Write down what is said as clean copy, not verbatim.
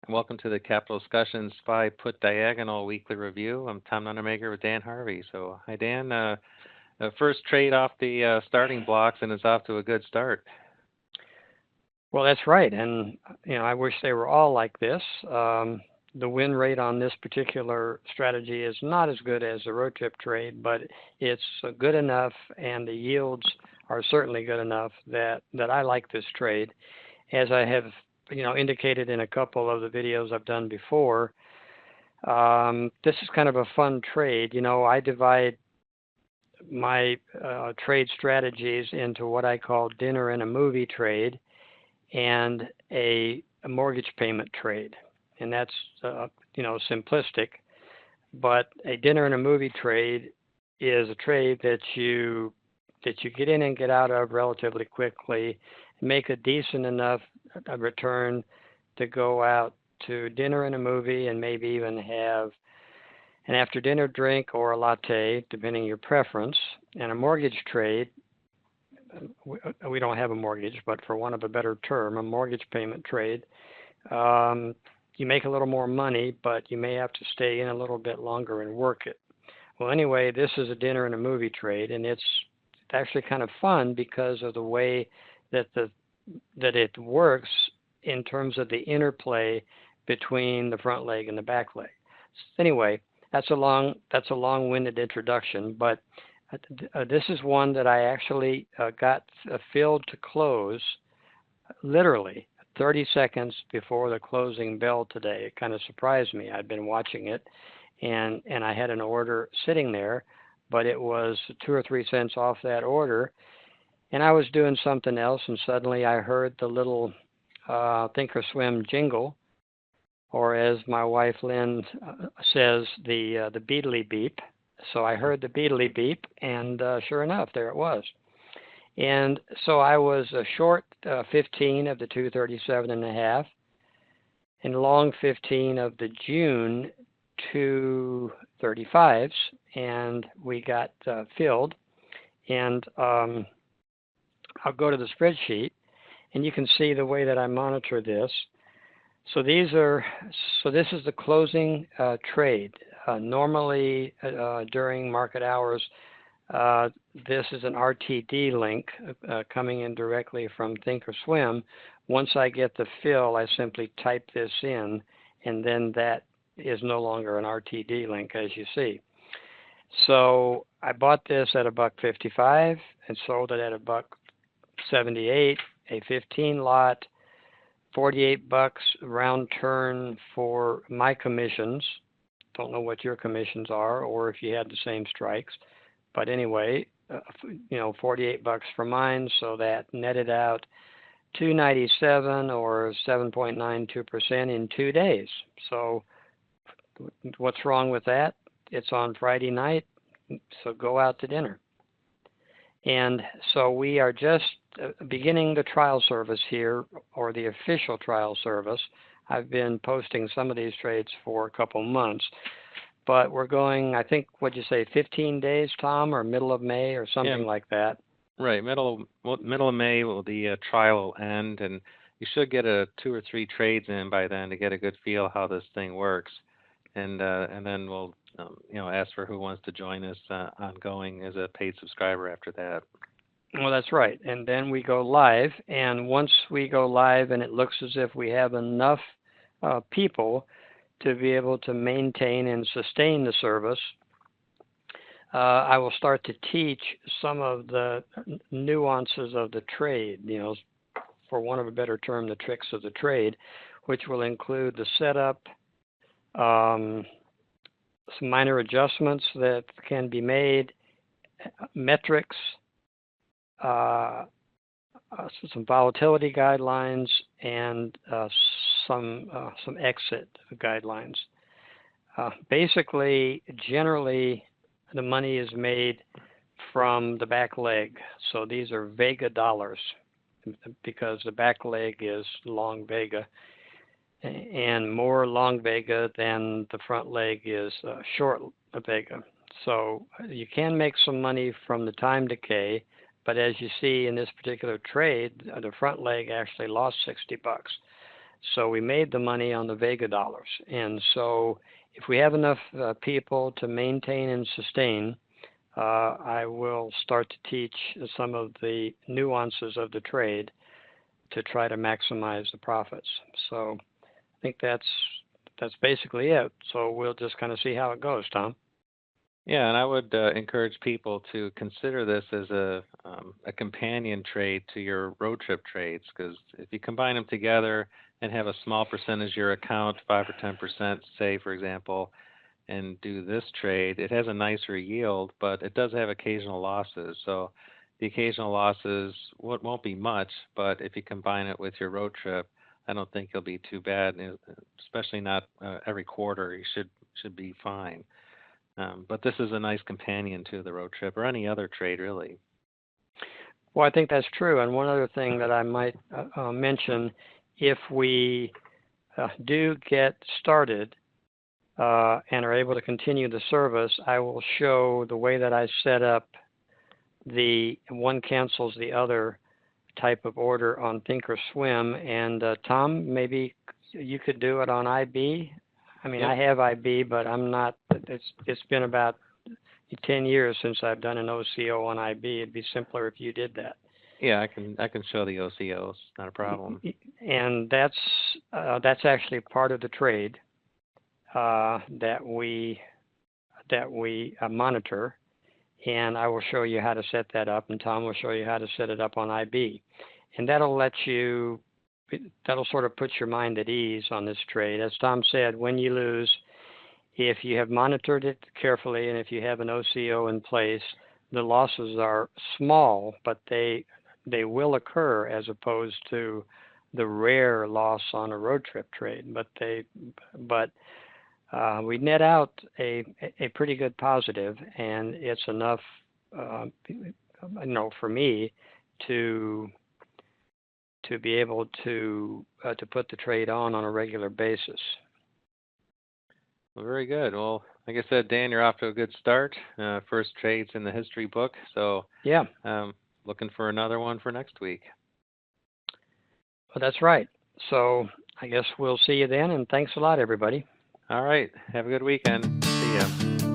and welcome to the Capital Discussions by Put Diagonal Weekly Review. I'm Tom Nunemaker with Dan Harvey. So, hi Dan. First trade off the starting blocks, and it's off to a good start. Well, that's right, and I wish they were all like this. The win rate on this particular strategy is not as good as the road trip trade, but it's good enough, and the yields are certainly good enough that I like this trade. As I have indicated in a couple of the videos I've done before, this is kind of a fun trade. I divide my trade strategies into what I call dinner and a movie trade and a mortgage payment trade. And that's, simplistic. But a dinner and a movie trade is a trade that you get in and get out of relatively quickly, make a decent enough return to go out to dinner and a movie and maybe even have an after dinner drink or a latte, depending on your preference. And a mortgage trade, we don't have a mortgage, but for want of a better term, a mortgage payment trade, you make a little more money, but you may have to stay in a little bit longer and work it. Well, anyway, this is a dinner and a movie trade, and it's actually kind of fun because of the way that it works in terms of the interplay between the front leg and the back leg. Anyway, that's a long-winded introduction, but this is one that I actually got filled to close literally 30 seconds before the closing bell today. It kind of surprised me. I'd been watching it, and I had an order sitting there, but it was 2 or 3 cents off that order, and I was doing something else, and suddenly I heard the little Thinkorswim jingle, or as my wife Lynn says, the beedly beep. So I heard the beedly beep, and sure enough, there it was. And so I was a short 15 of the 237.5 and long 15 of the June 235s, and we got filled. And I'll go to the spreadsheet, and you can see the way that I monitor this. So this is the closing trade. Normally during market hours, this is an RTD link coming in directly from Thinkorswim. Once I get the fill, I simply type this in, and then that is no longer an RTD link, as you see. So I bought this at $1.55 and sold it at $1.78, a 15 lot, $48 round turn for my commissions. Don't know what your commissions are, or if you had the same strikes. But anyway, $48 for mine, so that netted out $297 or 7.92% in 2 days. So what's wrong with that? It's on Friday night, so go out to dinner. And so we are just beginning the trial service here, or the official trial service. I've been posting some of these trades for a couple months. But we're going, I think, what'd you say, 15 days, Tom, or middle of May or something like that? Right, middle of May will the trial will end, and you should get 2 or 3 trades in by then to get a good feel how this thing works, and then we'll ask for who wants to join us ongoing as a paid subscriber after that. Well, that's right, and then we go live, and once we go live, and it looks as if we have enough people to be able to maintain and sustain the service, I will start to teach some of the nuances of the trade, for want of a better term, the tricks of the trade, which will include the setup, some minor adjustments that can be made, metrics, some volatility guidelines, and some exit guidelines. Basically, generally, the money is made from the back leg. So these are Vega dollars because the back leg is long Vega and more long Vega than the front leg is short Vega. So you can make some money from the time decay, but as you see in this particular trade, the front leg actually lost $60. So we made the money on the Vega dollars. And so if we have enough people to maintain and sustain, I will start to teach some of the nuances of the trade to try to maximize the profits. So I think that's basically it. So we'll just kind of see how it goes, Tom. Yeah, and I would encourage people to consider this as a companion trade to your road trip trades, because if you combine them together and have a small percentage of your account, 5 or 10%, say for example, and do this trade, it has a nicer yield, but it does have occasional losses. So the occasional losses won't be much, but if you combine it with your road trip, I don't think it'll be too bad, especially not every quarter. You should be fine. But this is a nice companion to the road trip or any other trade, really. Well, I think that's true. And one other thing that I might mention, if we do get started and are able to continue the service, I will show the way that I set up the one cancels the other type of order on Thinkorswim. And Tom, maybe you could do it on IB. I mean, Yep. I have IB, but I'm not. It's been about 10 years since I've done an OCO on IB. It'd be simpler if you did that. Yeah, I can show the OCOs, not a problem. And that's actually part of the trade that we monitor, and I will show you how to set that up, and Tom will show you how to set it up on IB, and that'll sort of put your mind at ease on this trade. As Tom said, when you lose, if you have monitored it carefully and if you have an OCO in place, the losses are small, but they will occur as opposed to the rare loss on a road trip trade. But we net out a pretty good positive, and it's enough, for me to be able to put the trade on a regular basis. Well, very good. Well, like I said, Dan, you're off to a good start. First trades in the history book. So yeah, looking for another one for next week. Well, that's right. So I guess we'll see you then, and thanks a lot, everybody. All right. Have a good weekend. See ya.